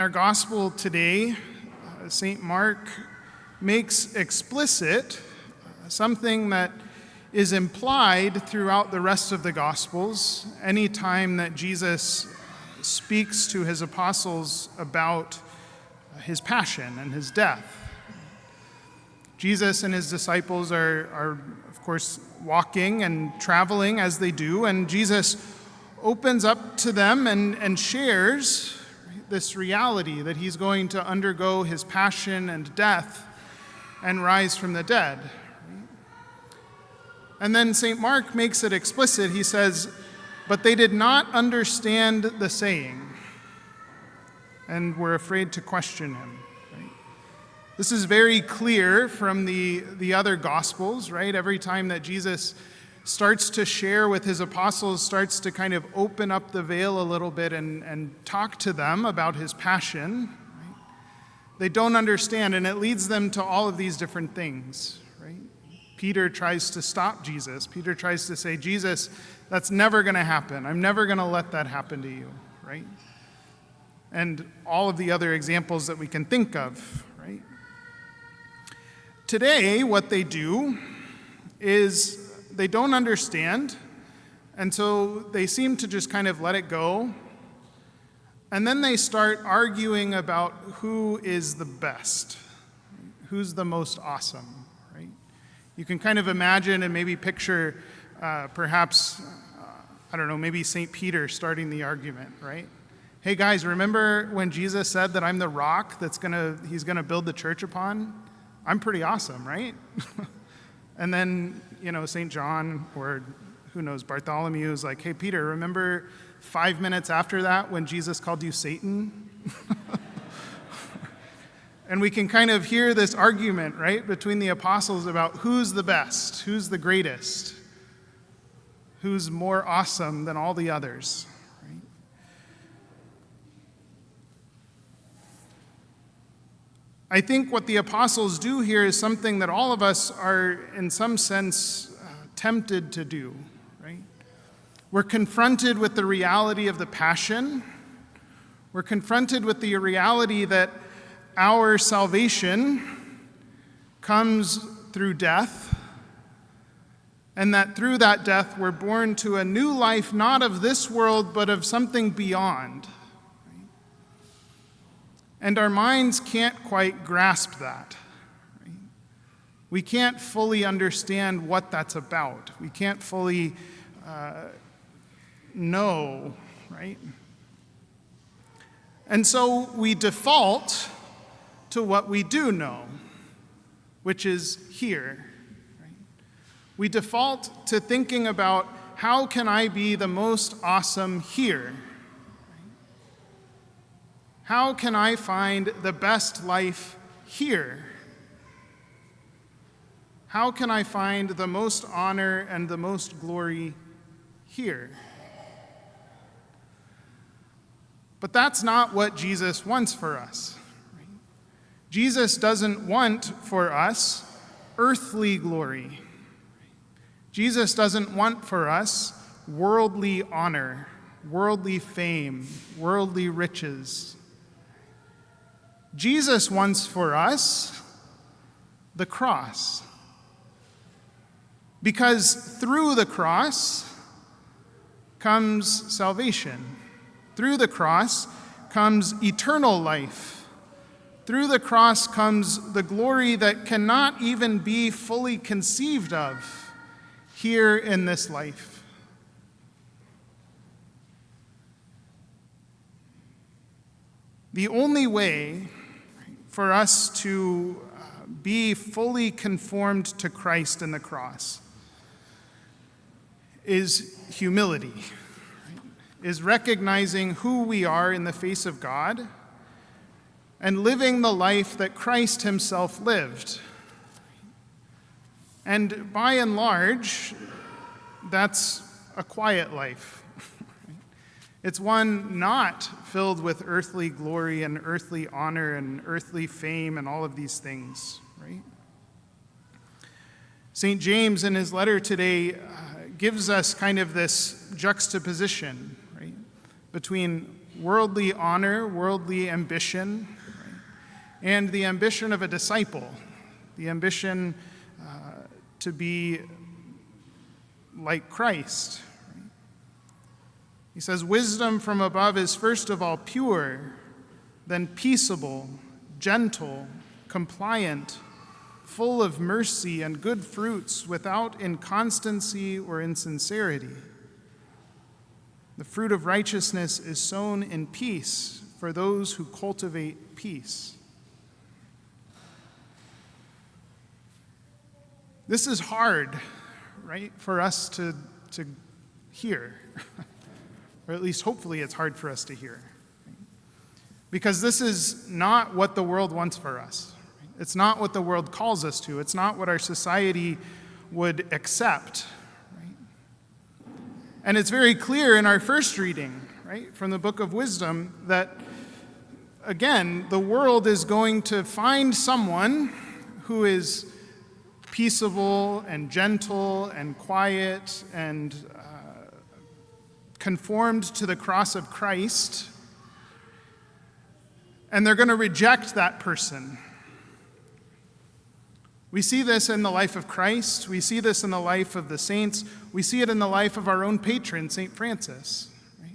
Our gospel today, St. Mark makes explicit something that is implied throughout the rest of the gospels any time that Jesus speaks to his apostles about his passion and his death. Jesus and his disciples are of course, walking and traveling as they do, and Jesus opens up to them and shares this reality that he's going to undergo his passion and death and rise from the dead. And then St. Mark makes it explicit. He says, but they did not understand the saying and were afraid to question him. Right? This is very clear from the other Gospels, right? Every time that Jesus starts to share with his apostles, starts to kind of open up the veil a little bit and talk to them about his passion, right? They don't understand, and it leads them to all of these different things, right? Peter tries to stop Jesus. Peter tries to say, Jesus, that's never going to happen. I'm never going to let that happen to you, right? And all of the other examples that we can think of, right? Today, what they do is they don't understand, and so they seem to just kind of let it go. And then they start arguing about who is the best, who's the most awesome, right? You can kind of imagine and maybe picture perhaps, maybe St. Peter starting the argument, right? Hey guys, remember when Jesus said that I'm the rock he's gonna build the church upon? I'm pretty awesome, right? And then, St. John, or who knows, Bartholomew is like, hey, Peter, remember 5 minutes after that when Jesus called you Satan? And we can kind of hear this argument, right, between the apostles about who's the best, who's the greatest, who's more awesome than all the others. Right? I think what the apostles do here is something that all of us are, in some sense, tempted to do, right? We're confronted with the reality of the passion. We're confronted with the reality that our salvation comes through death, and that through that death we're born to a new life, not of this world, but of something beyond. And our minds can't quite grasp that. Right? We can't fully understand what that's about. We can't fully know, right? And so we default to what we do know, which is here. Right? We default to thinking about how can I be the most awesome here? How can I find the best life here? How can I find the most honor and the most glory here? But that's not what Jesus wants for us. Jesus doesn't want for us earthly glory. Jesus doesn't want for us worldly honor, worldly fame, worldly riches. Jesus wants for us the cross. Because through the cross comes salvation. Through the cross comes eternal life. Through the cross comes the glory that cannot even be fully conceived of here in this life. The only way for us to be fully conformed to Christ in the cross is humility, is recognizing who we are in the face of God and living the life that Christ himself lived. And by and large, that's a quiet life. It's one not filled with earthly glory and earthly honor and earthly fame and all of these things, right? St. James, in his letter today, gives us kind of this juxtaposition, right, between worldly honor, worldly ambition, right? And the ambition of a disciple, the ambition to be like Christ. Right? He says, wisdom from above is first of all pure, then peaceable, gentle, compliant, full of mercy and good fruits, without inconstancy or insincerity. The fruit of righteousness is sown in peace for those who cultivate peace. This is hard, right, for us to hear, or at least hopefully it's hard for us to hear, because this is not what the world wants for us. It's not what the world calls us to. It's not what our society would accept. Right? And it's very clear in our first reading, right, from the book of Wisdom, that, again, the world is going to find someone who is peaceable and gentle and quiet and conformed to the cross of Christ, and they're going to reject that person. We see this in the life of Christ. We see this in the life of the saints. We see it in the life of our own patron, St. Francis. Right?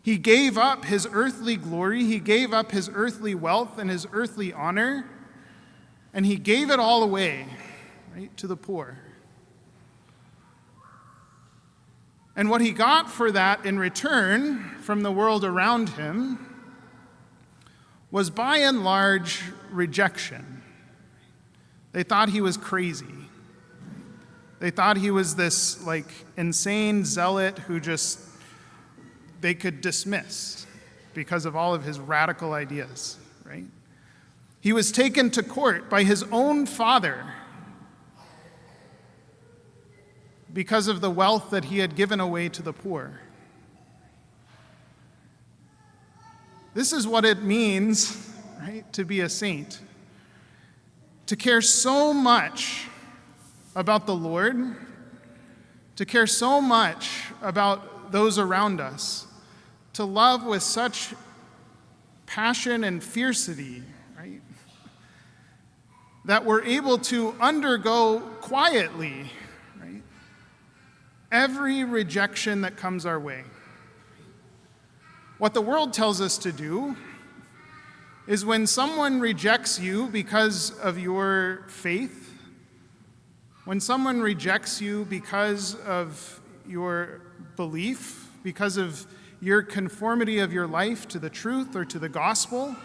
He gave up his earthly glory. He gave up his earthly wealth and his earthly honor, and he gave it all away, right, to the poor. And what he got for that in return from the world around him was by and large rejection. They thought he was crazy. They thought he was this insane zealot who they could dismiss because of all of his radical ideas, right? He was taken to court by his own father because of the wealth that he had given away to the poor. This is what it means, right, to be a saint. To care so much about the Lord, to care so much about those around us, to love with such passion and fiercity, right, that we're able to undergo quietly, right, every rejection that comes our way. What the world tells us to do is when someone rejects you because of your faith, when someone rejects you because of your belief, because of your conformity of your life to the truth or to the gospel,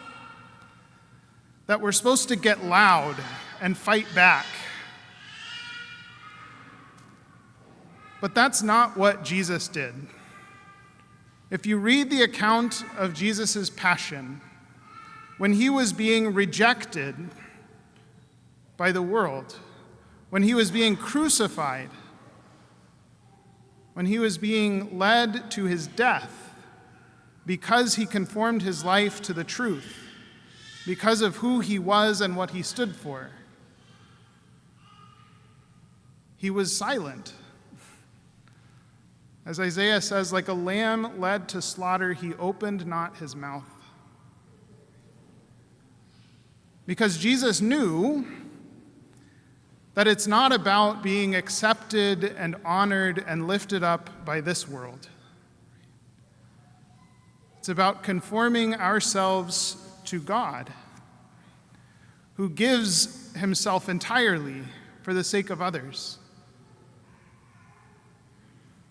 that we're supposed to get loud and fight back. But that's not what Jesus did. If you read the account of Jesus' passion, when he was being rejected by the world, when he was being crucified, when he was being led to his death because he conformed his life to the truth, because of who he was and what he stood for, he was silent. As Isaiah says, like a lamb led to slaughter, he opened not his mouth. Because Jesus knew that it's not about being accepted and honored and lifted up by this world. It's about conforming ourselves to God, who gives himself entirely for the sake of others.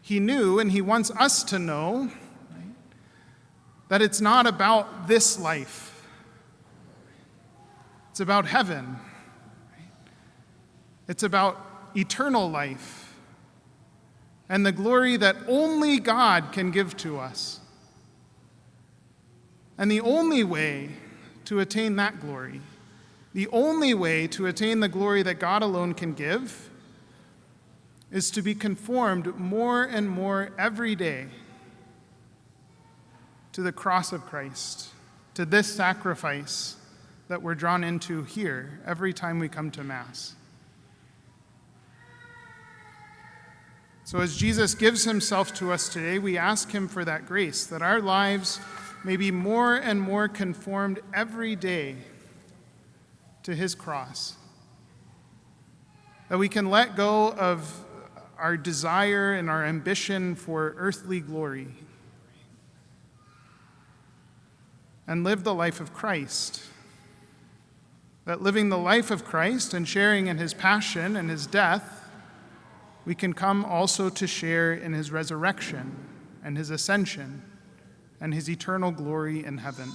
He knew, and he wants us to know, right, that it's not about this life. It's about heaven. It's about eternal life and the glory that only God can give to us. And the only way to attain that glory, the only way to attain the glory that God alone can give, is to be conformed more and more every day to the cross of Christ, to this sacrifice that we're drawn into here every time we come to Mass. So as Jesus gives himself to us today, we ask him for that grace, that our lives may be more and more conformed every day to his cross. That we can let go of our desire and our ambition for earthly glory and live the life of Christ. That living the life of Christ and sharing in his passion and his death, we can come also to share in his resurrection and his ascension and his eternal glory in heaven.